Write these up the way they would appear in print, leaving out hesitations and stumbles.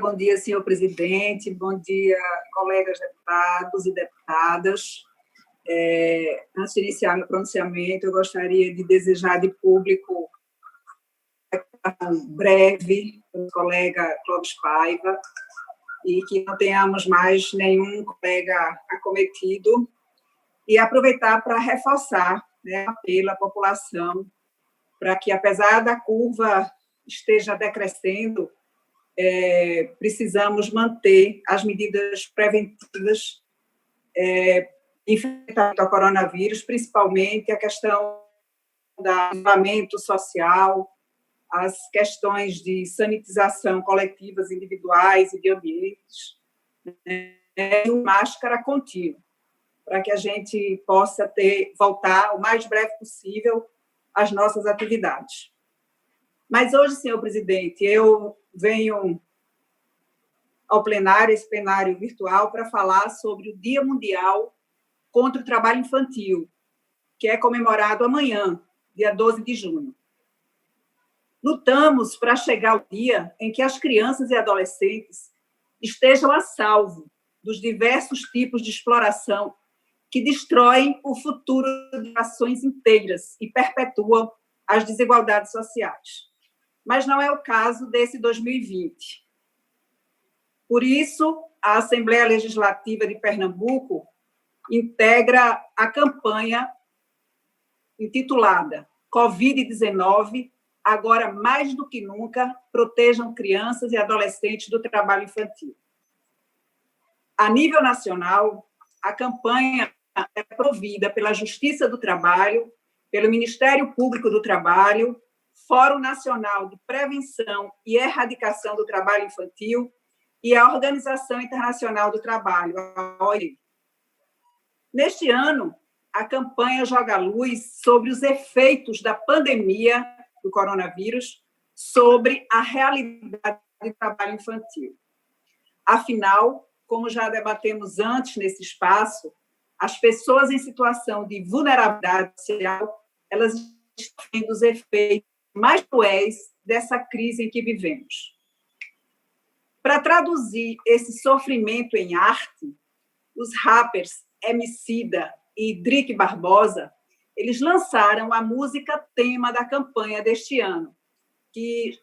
Bom dia, senhor presidente, bom dia, colegas deputados e deputadas. Antes de iniciar meu pronunciamento, eu gostaria de desejar de público breve para o colega Clóvis Paiva e que não tenhamos mais nenhum colega acometido e aproveitar para reforçar, apelo à população para que, apesar da curva esteja decrescendo, precisamos manter as medidas preventivas enfrentamento ao coronavírus, principalmente a questão do isolamento social, as questões de sanitização coletivas, individuais e de ambientes, e máscara contínua, para que a gente possa voltar o mais breve possível às nossas atividades. Mas hoje, senhor presidente, eu venho ao plenário, esse plenário virtual, para falar sobre o Dia Mundial contra o Trabalho Infantil, que é comemorado amanhã, dia 12 de junho. Lutamos para chegar ao dia em que as crianças e adolescentes estejam a salvo dos diversos tipos de exploração que destroem o futuro de nações inteiras e perpetuam as desigualdades sociais. Mas não é o caso desse 2020. Por isso, a Assembleia Legislativa de Pernambuco integra a campanha intitulada Covid-19, agora mais do que nunca, protejam crianças e adolescentes do trabalho infantil. A nível nacional, a campanha é provida pela Justiça do Trabalho, pelo Ministério Público do Trabalho, Fórum Nacional de Prevenção e Erradicação do Trabalho Infantil e a Organização Internacional do Trabalho, a OIT. Neste ano, a campanha joga luz sobre os efeitos da pandemia do coronavírus sobre a realidade do trabalho infantil. Afinal, como já debatemos antes nesse espaço, as pessoas em situação de vulnerabilidade social, elas estão tendo os efeitos mais cruéis dessa crise em que vivemos. Para traduzir esse sofrimento em arte, os rappers Emicida e Drique Barbosa, eles lançaram a música tema da campanha deste ano,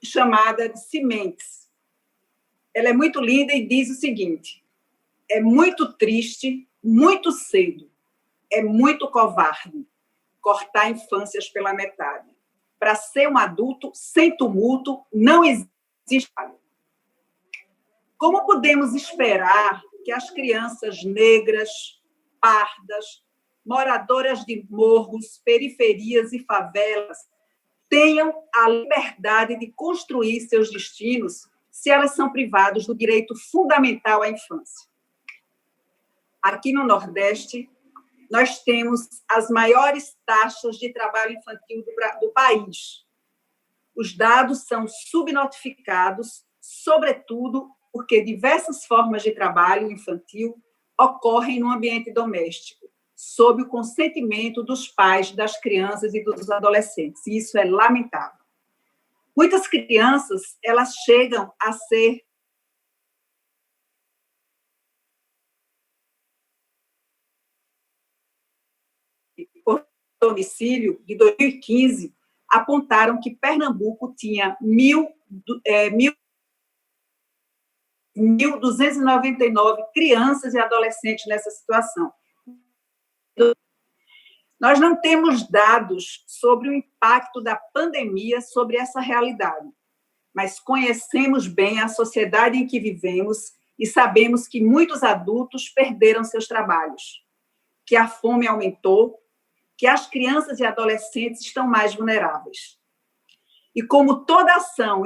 chamada de Sementes. Ela é muito linda e diz o seguinte: é muito triste, muito cedo, é muito covarde cortar infâncias pela metade. Para ser um adulto sem tumulto, não existe. Como podemos esperar que as crianças negras, pardas, moradoras de morros, periferias e favelas tenham a liberdade de construir seus destinos se elas são privadas do direito fundamental à infância? Aqui no Nordeste, nós temos as maiores taxas de trabalho infantil do país. Os dados são subnotificados, sobretudo porque diversas formas de trabalho infantil ocorrem no ambiente doméstico, sob o consentimento dos pais, das crianças e dos adolescentes. E isso é lamentável. Muitas crianças, elas chegam a ser por domicílio de 2015, apontaram que Pernambuco tinha 1.299 crianças e adolescentes nessa situação. Nós não temos dados sobre o impacto da pandemia sobre essa realidade, mas conhecemos bem a sociedade em que vivemos e sabemos que muitos adultos perderam seus trabalhos, que a fome aumentou, que as crianças e adolescentes estão mais vulneráveis. E como toda ação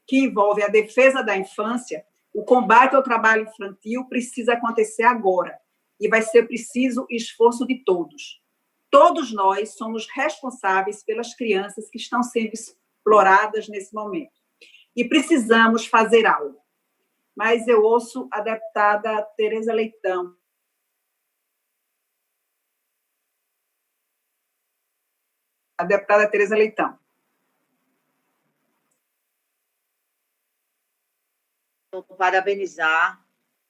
que envolve a defesa da infância, o combate ao trabalho infantil precisa acontecer agora, e vai ser preciso esforço de todos. Todos nós somos responsáveis pelas crianças que estão sendo exploradas nesse momento. E precisamos fazer algo. Mas eu ouço a deputada Tereza Leitão. A deputada Tereza Leitão. parabenizar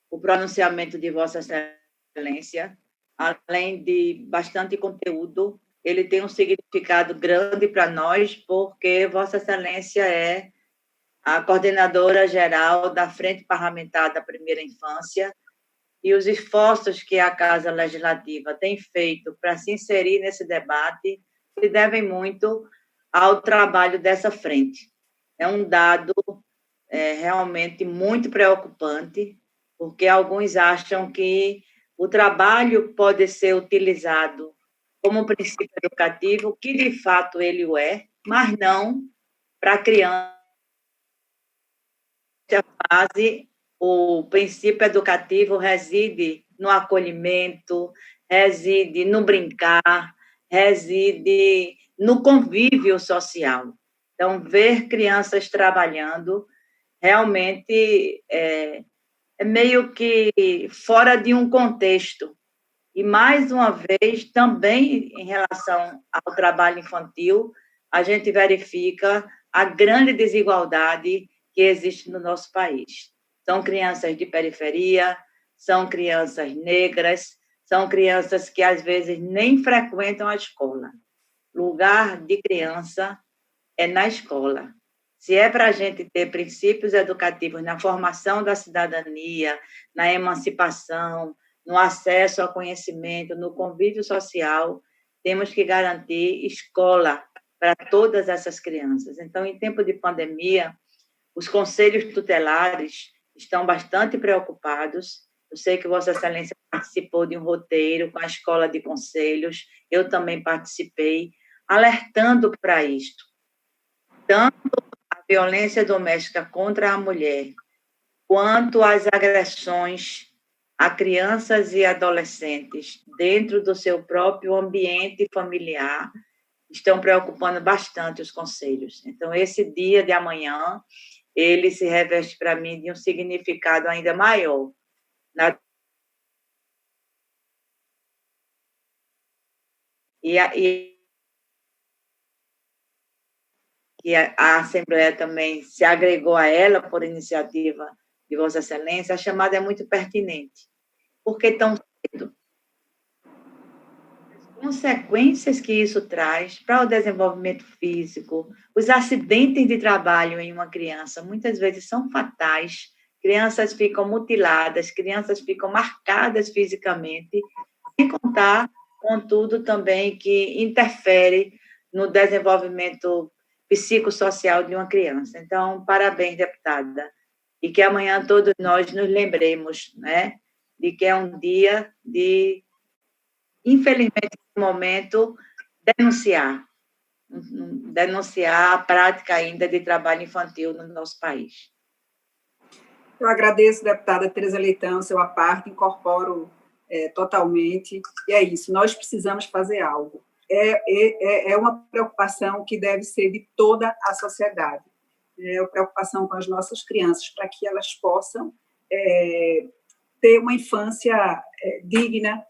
o pronunciamento de Vossa Excelência. Além de bastante conteúdo, ele tem um significado grande para nós, porque Vossa Excelência é a coordenadora geral da Frente Parlamentar da Primeira Infância, e os esforços que a Casa Legislativa tem feito para se inserir nesse debate se devem muito ao trabalho dessa frente. É um dado realmente muito preocupante, porque alguns acham que o trabalho pode ser utilizado como princípio educativo, que de fato ele o é, mas não para a criança. Fase, o princípio educativo reside no acolhimento, reside no brincar, reside no convívio social. Então, ver crianças trabalhando realmente é meio que fora de um contexto. E, mais uma vez, também em relação ao trabalho infantil, a gente verifica a grande desigualdade que existe no nosso país. São crianças de periferia, são crianças negras, são crianças que, às vezes, nem frequentam a escola. Lugar de criança é na escola. Se é para a gente ter princípios educativos na formação da cidadania, na emancipação, no acesso ao conhecimento, no convívio social, temos que garantir escola para todas essas crianças. Então, em tempo de pandemia, os conselhos tutelares estão bastante preocupados. Eu sei que Vossa Excelência participou de um roteiro com a Escola de Conselhos, eu também participei, alertando para isto. Tanto a violência doméstica contra a mulher, quanto as agressões a crianças e adolescentes dentro do seu próprio ambiente familiar, estão preocupando bastante os conselhos. Então, esse dia de amanhã, ele se reveste para mim de um significado ainda maior. E a Assembleia também se agregou a ela por iniciativa de Vossa Excelência, a chamada é muito pertinente. Por que tão cedo? As consequências que isso traz para o desenvolvimento físico, os acidentes de trabalho em uma criança, muitas vezes são fatais, crianças ficam mutiladas, crianças ficam marcadas fisicamente, sem contar com tudo também que interfere no desenvolvimento psicossocial de uma criança. Então, parabéns, deputada. E que amanhã todos nós nos lembremos, né, de que é um dia de, infelizmente, no momento, denunciar a prática ainda de trabalho infantil no nosso país. Eu agradeço, deputada Tereza Leitão, seu à parte, incorporo totalmente, e é isso, nós precisamos fazer algo. É uma preocupação que deve ser de toda a sociedade, é uma preocupação com as nossas crianças, para que elas possam ter uma infância digna.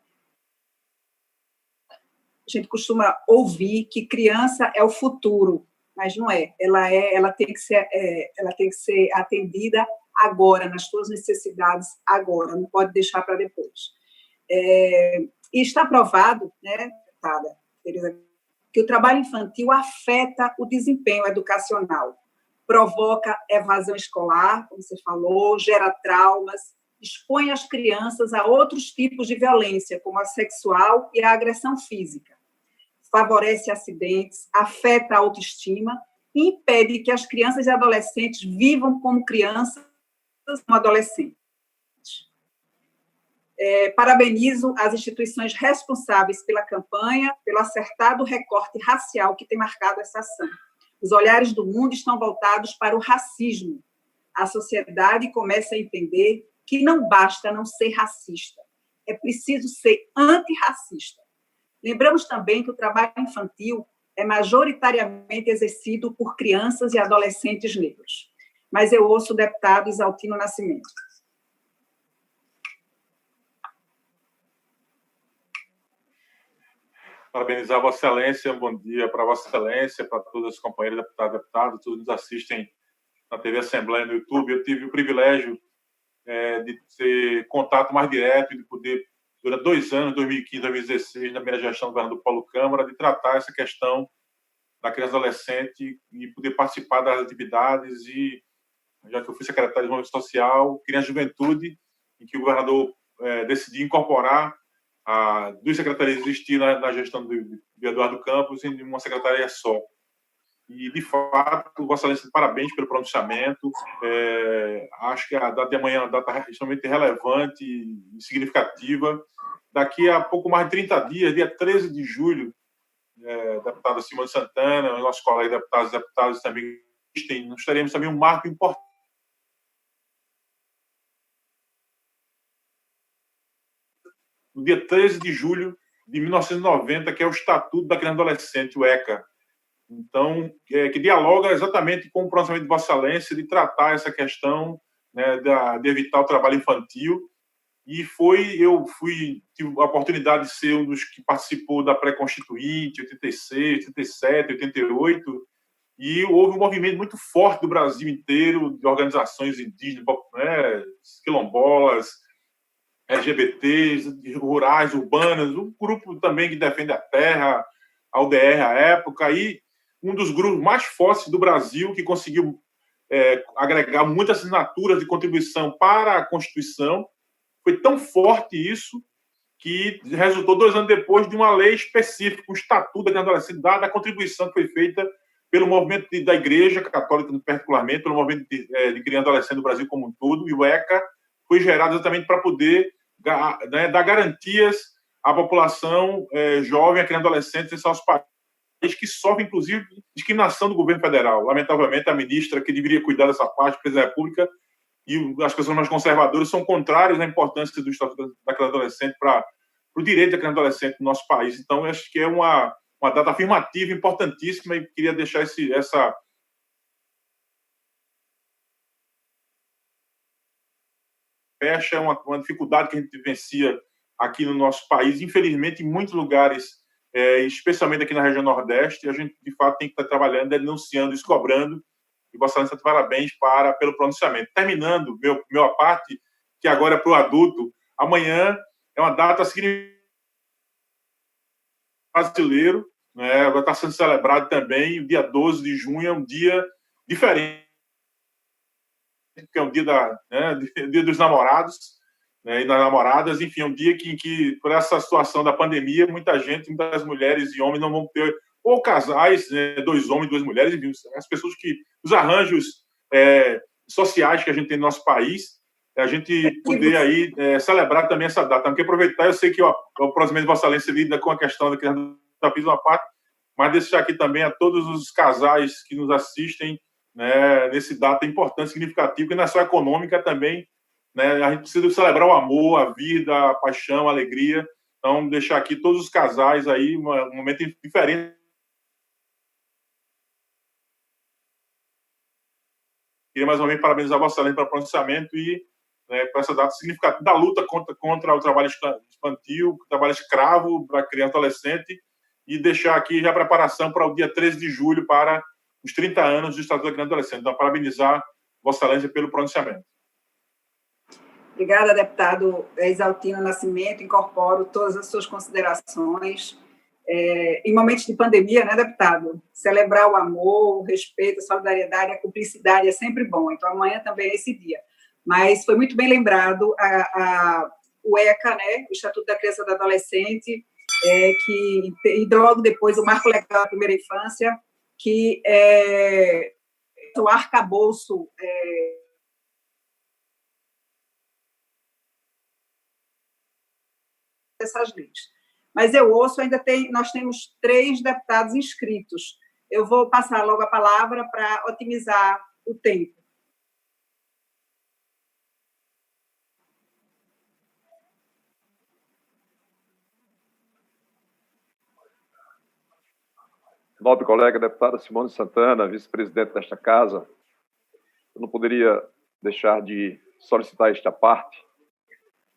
A gente costuma ouvir que criança é o futuro, mas não é. Ela tem que ser atendida agora, nas suas necessidades agora, não pode deixar para depois. E está provado, né, deputada Tereza, que o trabalho infantil afeta o desempenho educacional, provoca evasão escolar, como você falou, gera traumas, expõe as crianças a outros tipos de violência, como a sexual e a agressão física, favorece acidentes, afeta a autoestima e impede que as crianças e adolescentes vivam como crianças como adolescentes. Parabenizo as instituições responsáveis pela campanha, pelo acertado recorte racial que tem marcado essa ação. Os olhares do mundo estão voltados para o racismo. A sociedade começa a entender que não basta não ser racista, é preciso ser antirracista. Lembramos também que o trabalho infantil é majoritariamente exercido por crianças e adolescentes negros. Mas eu ouço o deputado Isaltino Nascimento. Parabenizar Vossa Excelência, um bom dia para Vossa Excelência, para todas as companheiras deputadas, deputados, todos nos assistem na TV Assembleia, no YouTube. Eu tive o privilégio de ter contato mais direto, de poder, durante 2 anos, 2015 e 2016, na primeira gestão do governador Paulo Câmara, de tratar essa questão da criança e adolescente e poder participar das atividades. E, já que eu fui secretário de Desenvolvimento Social, Criança e Juventude, em que o governador decidiu incorporar a 2 secretarias que existiam na gestão de Eduardo Campos em uma secretaria só. E, de fato, Vossa Excelência, parabéns pelo pronunciamento. Acho que a data de amanhã é uma data extremamente relevante e significativa. Daqui a pouco mais de 30 dias, dia 13 de julho, deputada Simone Santana, os nossos colegas deputados e deputadas também, nós teremos também um marco importante. No dia 13 de julho de 1990, que é o Estatuto da Criança e Adolescente, o ECA. Então, que dialoga exatamente com o pronunciamento de Vossa Excelência de tratar essa questão, né, de evitar o trabalho infantil. E eu tive a oportunidade de ser um dos que participou da pré-constituinte, 86, 87, 88, e houve um movimento muito forte do Brasil inteiro, de organizações indígenas, quilombolas, LGBTs, rurais, urbanas, um grupo também que defende a terra, a UDR à época, e um dos grupos mais fortes do Brasil que conseguiu agregar muitas assinaturas de contribuição para a Constituição. Foi tão forte isso que resultou 2 anos depois de uma lei específica, um estatuto da criança e adolescente, dada a contribuição que foi feita pelo movimento da Igreja Católica, particularmente, pelo movimento de criança e adolescente do Brasil como um todo, e o ECA foi gerado exatamente para poder dar garantias à população jovem, a criança e adolescente em seus países, que sofrem, inclusive, discriminação do governo federal. Lamentavelmente, a ministra, que deveria cuidar dessa parte, a presidente da República, e as pessoas mais conservadoras são contrárias à importância do Estatuto da Criança e Adolescente para o direito da criança e adolescente no nosso país. Então, eu acho que é uma data afirmativa importantíssima e queria deixar essa fecha uma dificuldade que a gente vivencia aqui no nosso país. Infelizmente, em muitos lugares, especialmente aqui na região Nordeste, a gente, de fato, tem que estar trabalhando, denunciando isso, cobrando. E Vossa Excelência, parabéns pelo pronunciamento. Terminando meu parte, que agora é para o adulto, amanhã é uma data significativa brasileiro, né? Vai estar sendo celebrado também, o dia 12 de junho, é um dia diferente, que é um dia, dia dos namorados, né, e das namoradas, enfim, é um dia em que, por essa situação da pandemia, muitas mulheres e homens não vão ter, ou casais, né, 2 homens e 2 mulheres, enfim, as pessoas os arranjos sociais que a gente tem no nosso país, a gente poder aí celebrar também essa data. Então, que aproveitar, eu sei que o proximamente de Vossa Excelência lida com a questão da criança, já fiz uma parte, mas deixar aqui também a todos os casais que nos assistem, né, nesse data importante, significativo, que não é só econômica também, né, a gente precisa celebrar o amor, a vida, a paixão, a alegria. Então, deixar aqui todos os casais aí, um momento diferente. Queria mais uma vez parabenizar Vossa Excelência pelo pronunciamento e por essa data significativa da luta contra o trabalho infantil, o trabalho escravo para criança e adolescente, e deixar aqui já a preparação para o dia 13 de julho, para os 30 anos do Estatuto da Criança e Adolescente. Então, parabenizar Vossa Excelência pelo pronunciamento. Obrigada, deputado Exaltino Nascimento. Incorporo todas as suas considerações. Em momentos de pandemia, né, deputado? Celebrar o amor, o respeito, a solidariedade, a cumplicidade é sempre bom. Então, amanhã também é esse dia. Mas foi muito bem lembrado o ECA, né, o Estatuto da Criança e do Adolescente, e logo depois o Marco Legal da Primeira Infância, que é o arcabouço dessas leis. Mas eu ouço, nós temos 3 deputados inscritos. Eu vou passar logo a palavra para otimizar o tempo. Nobre colega deputada Simone Santana, vice-presidente desta casa, eu não poderia deixar de solicitar esta parte,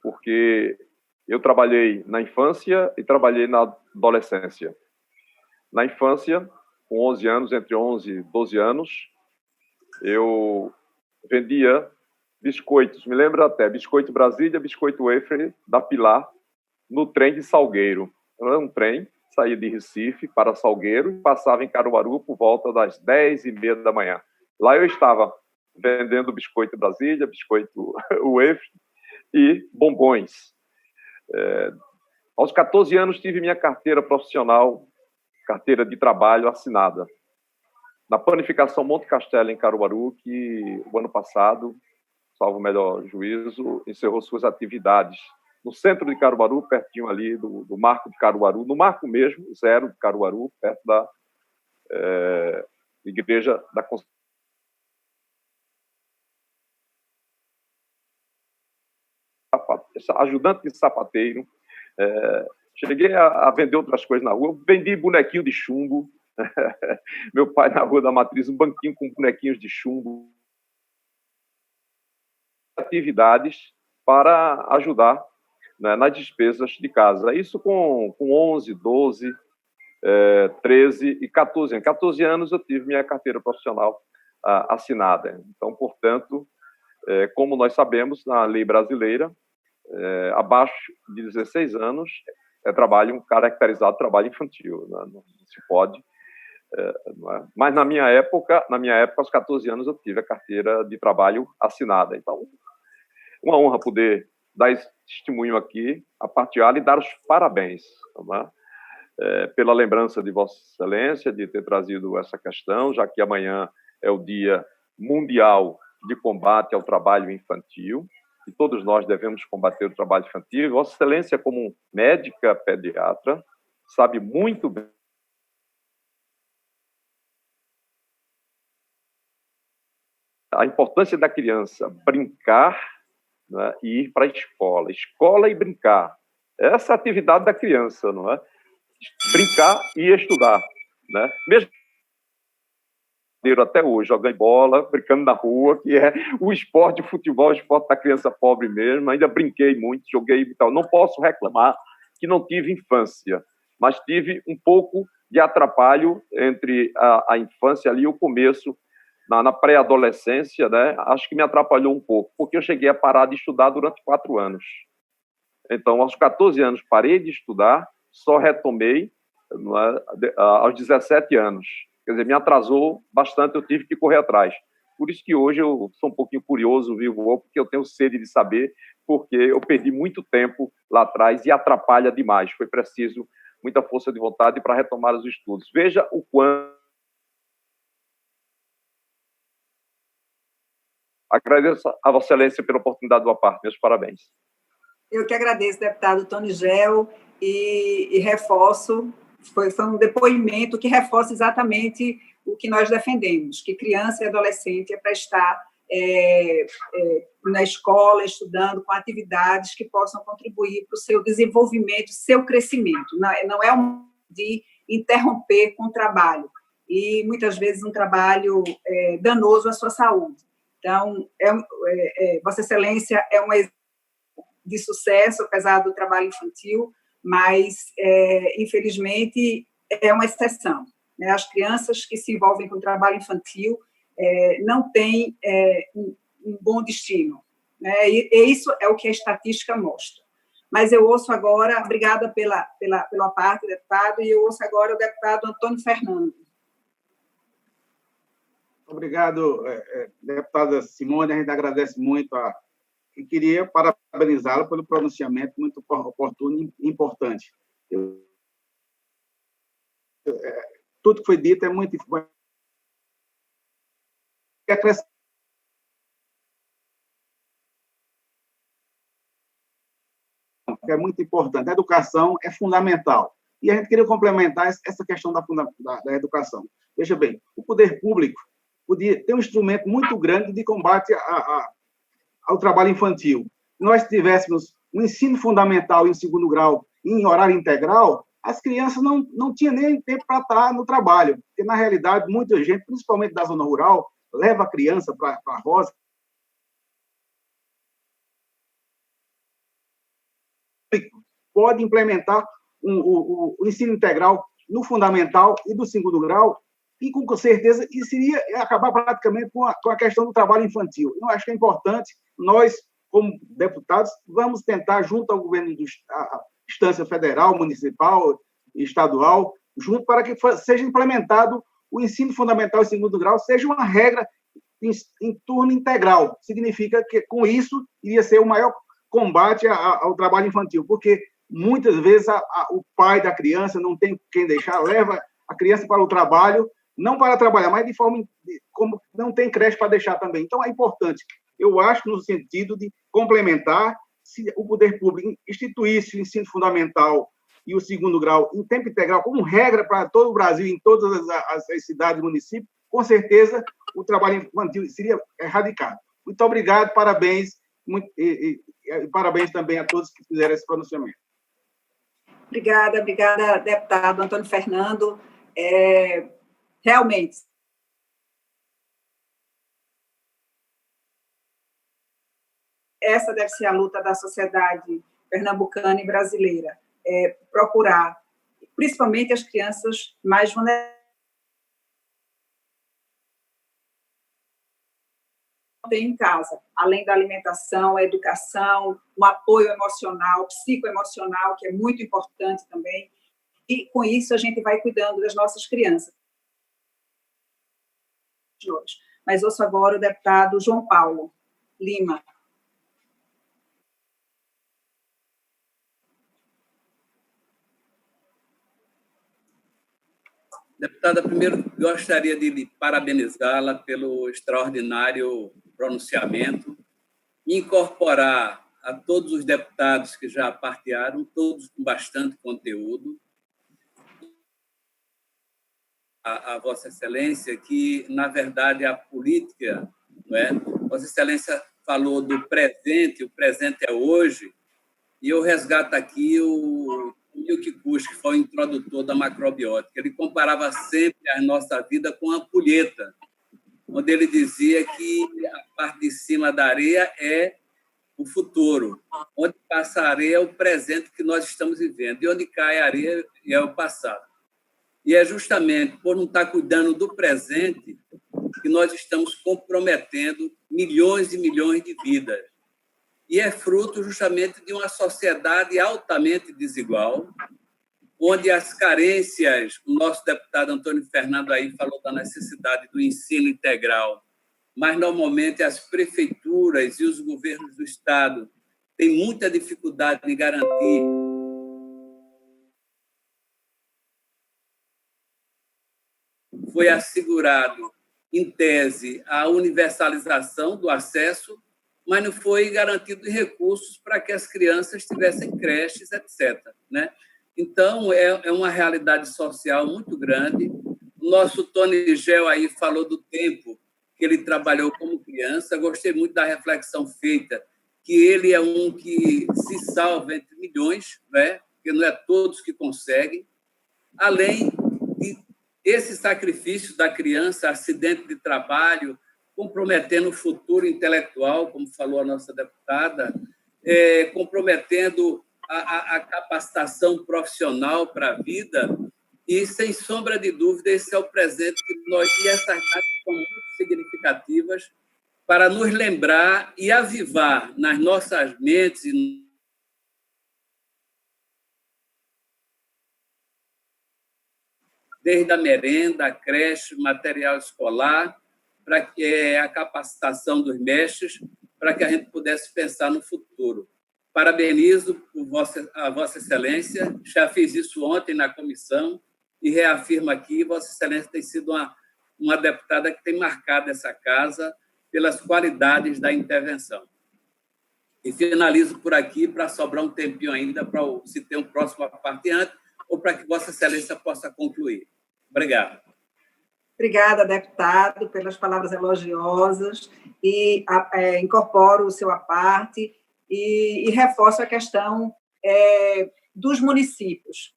porque eu trabalhei na infância e trabalhei na adolescência. Na infância, com 11 anos, entre 11 e 12 anos, eu vendia biscoitos, me lembro até, biscoito Brasília, biscoito wafer da Pilar, no trem de Salgueiro. Era um trem, saía de Recife para Salgueiro e passava em Caruaru por volta das 10h30 da manhã. Lá eu estava vendendo biscoito Brasília, biscoito wafer e bombons. Aos 14 anos tive minha carteira profissional, carteira de trabalho assinada, na Panificação Monte Castelo, em Caruaru, que o ano passado, salvo o melhor juízo, encerrou suas atividades no centro de Caruaru, pertinho ali do Marco de Caruaru, no Marco mesmo, zero de Caruaru, perto da Igreja da Conceição. Ajudante de sapateiro, cheguei a vender outras coisas na rua, vendi bonequinho de chumbo, meu pai na Rua da Matriz, um banquinho com bonequinhos de chumbo, atividades para ajudar, né, nas despesas de casa. Isso com 11, 12, 13 e 14 anos. 14 anos eu tive minha carteira profissional assinada. Então, portanto, como nós sabemos, na lei brasileira, abaixo de 16 anos é trabalho caracterizado trabalho infantil, né? Não se pode. Não é? Mas na minha época, aos 14 anos, eu tive a carteira de trabalho assinada. Então, uma honra poder dar esse testemunho aqui, a partilhar e dar os parabéns, não é? Pela lembrança de Vossa Excelência, de ter trazido essa questão, já que amanhã é o Dia Mundial de Combate ao Trabalho Infantil, e todos nós devemos combater o trabalho infantil. Vossa Excelência, como médica pediatra, sabe muito bem a importância da criança brincar, né, e ir para a escola e brincar. Essa é a atividade da criança, não é? Brincar e estudar, né? Mesmo até hoje, jogando bola, brincando na rua, que é o esporte, o futebol, o esporte da criança pobre mesmo. Ainda brinquei muito, joguei e tal. Não posso reclamar que não tive infância, mas tive um pouco de atrapalho entre a infância ali e o começo, na pré-adolescência, né? Acho que me atrapalhou um pouco, porque eu cheguei a parar de estudar durante 4 anos. Então, aos 14 anos, parei de estudar, só retomei aos 17 anos. Quer dizer, me atrasou bastante, eu tive que correr atrás. Por isso que hoje eu sou um pouquinho curioso, vivo, porque eu tenho sede de saber, porque eu perdi muito tempo lá atrás e atrapalha demais. Foi preciso muita força de vontade para retomar os estudos. Veja o quanto. Agradeço a Vossa Excelência pela oportunidade da parte. Meus parabéns. Eu que agradeço, deputado Tony Gel, e reforço, foi um depoimento que reforça exatamente o que nós defendemos, que criança e adolescente é para estar na escola, estudando, com atividades que possam contribuir para o seu desenvolvimento, seu crescimento. Não é um de interromper com o trabalho, e muitas vezes um trabalho danoso à sua saúde. Então, Vossa Excelência é um exemplo de sucesso, apesar do trabalho infantil, mas, infelizmente, é uma exceção, né? As crianças que se envolvem com o trabalho infantil não têm um bom destino, né? E isso é o que a estatística mostra. Mas eu ouço agora, obrigada pela parte, deputado, e eu ouço agora o deputado Antônio Fernando. Obrigado, deputada Simone, a gente agradece muito e queria parabenizá-la pelo pronunciamento muito oportuno e importante. Tudo que foi dito é muito importante. É muito importante. A educação é fundamental. E a gente queria complementar essa questão da educação. Veja bem, o poder público podia ter um instrumento muito grande de combate ao trabalho infantil. Se nós tivéssemos um ensino fundamental e um segundo grau em horário integral, as crianças não tinham nem tempo para estar no trabalho, porque, na realidade, muita gente, principalmente da zona rural, leva a criança para a roça. Pode implementar o ensino integral no fundamental e do segundo grau, e, com certeza, isso iria acabar praticamente com a questão do trabalho infantil. Eu acho que é importante, nós, como deputados, vamos tentar, junto ao governo à instância federal, municipal, estadual, junto para que seja implementado o ensino fundamental e segundo grau, seja uma regra em turno integral. Significa que, com isso, iria ser o maior combate ao trabalho infantil, porque muitas vezes o pai da criança não tem quem deixar, leva a criança para o trabalho, não para trabalhar, mas de forma como não tem creche para deixar também. Então, é importante, eu acho, no sentido de complementar, se o poder público instituísse o ensino fundamental e o segundo grau em tempo integral, como regra para todo o Brasil, em todas as cidades e municípios, com certeza o trabalho infantil seria erradicado. Muito obrigado, parabéns, e parabéns também a todos que fizeram esse pronunciamento. Obrigada, deputado Antônio Fernando. Realmente, essa deve ser a luta da sociedade pernambucana e brasileira, procurar, principalmente as crianças mais vulneráveis, tem em casa, além da alimentação, a educação, um apoio emocional, psicoemocional, que é muito importante também, e com isso a gente vai cuidando das nossas crianças. Mas ouço agora o deputado João Paulo Lima. Deputada, primeiro gostaria de lhe parabenizá-la pelo extraordinário pronunciamento e incorporar a todos os deputados que já partilharam, todos com bastante conteúdo, a Vossa Excelência, que, na verdade, a política, não é? Vossa Excelência falou do presente, o presente é hoje, e eu resgato aqui o Milk Kush, que foi o introdutor da macrobiótica. Ele comparava sempre a nossa vida com a ampulheta, onde ele dizia que a parte de cima da areia é o futuro, onde passa a areia é o presente que nós estamos vivendo, e onde cai a areia é o passado. E é justamente por não estar cuidando do presente que nós estamos comprometendo milhões e milhões de vidas. E é fruto justamente de uma sociedade altamente desigual, onde as carências, o nosso deputado Antônio Fernando aí falou da necessidade do ensino integral, mas, normalmente, as prefeituras e os governos do Estado têm muita dificuldade em garantir foi assegurado, em tese, a universalização do acesso, mas não foi garantido recursos para que as crianças tivessem creches, etc. Né? Então, é uma realidade social muito grande. O nosso Tony Gel aí falou do tempo que ele trabalhou como criança. Gostei muito da reflexão feita, que ele é um que se salva entre milhões, né? Porque não é todos que conseguem. Além de esse sacrifício da criança, acidente de trabalho, comprometendo o futuro intelectual, como falou a nossa deputada, comprometendo a capacitação profissional para a vida, e, sem sombra de dúvida, esse é o presente que nós, e essas datas são muito significativas para nos lembrar e avivar nas nossas mentes e desde a merenda, a creche, material escolar, para que a capacitação dos mestres, para que a gente pudesse pensar no futuro. Parabenizo a Vossa Excelência, já fiz isso ontem na comissão e reafirmo aqui, Vossa Excelência tem sido uma deputada que tem marcado essa casa pelas qualidades da intervenção. E finalizo por aqui, para sobrar um tempinho ainda, para se ter um próximo partilhante, ou para que Vossa Excelência possa concluir. Obrigado. Obrigada, deputado, pelas palavras elogiosas, e incorporo o seu à parte e reforço a questão dos municípios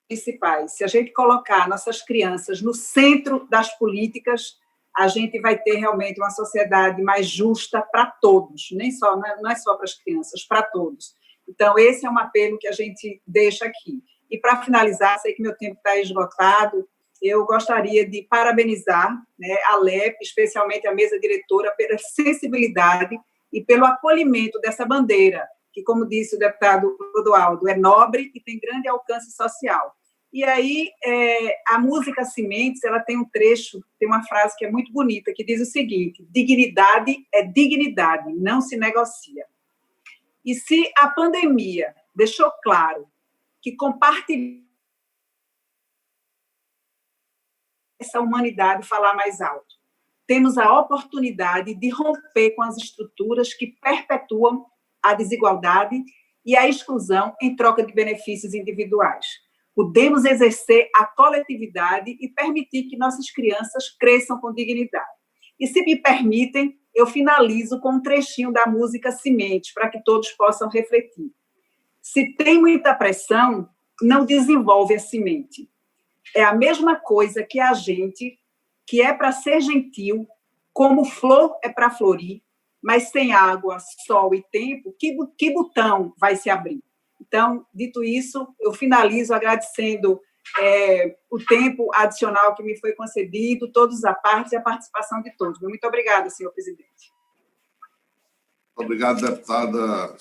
municipais. Se a gente colocar nossas crianças no centro das políticas, a gente vai ter realmente uma sociedade mais justa para todos, não é só para as crianças, para todos. Então, esse é um apelo que a gente deixa aqui. E, para finalizar, sei que meu tempo está esgotado, eu gostaria de parabenizar, né, a LEP, especialmente a mesa diretora, pela sensibilidade e pelo acolhimento dessa bandeira, que, como disse o deputado Clodoaldo, é nobre e tem grande alcance social. E aí, a música Sementes, ela tem um trecho, tem uma frase que é muito bonita, que diz o seguinte: dignidade é dignidade, não se negocia. E se a pandemia deixou claro que compartilhar essa humanidade falar mais alto, temos a oportunidade de romper com as estruturas que perpetuam a desigualdade e a exclusão em troca de benefícios individuais. Podemos exercer a coletividade e permitir que nossas crianças cresçam com dignidade. E, se me permitem, eu finalizo com um trechinho da música Sementes, para que todos possam refletir. Se tem muita pressão, não desenvolve a semente. É a mesma coisa que a gente, que é para ser gentil, como flor é para florir, mas sem água, sol e tempo, que botão vai se abrir? Então, dito isso, eu finalizo agradecendo o tempo adicional que me foi concedido, todos à parte e a participação de todos. Muito obrigada, senhor presidente. Obrigado, deputada.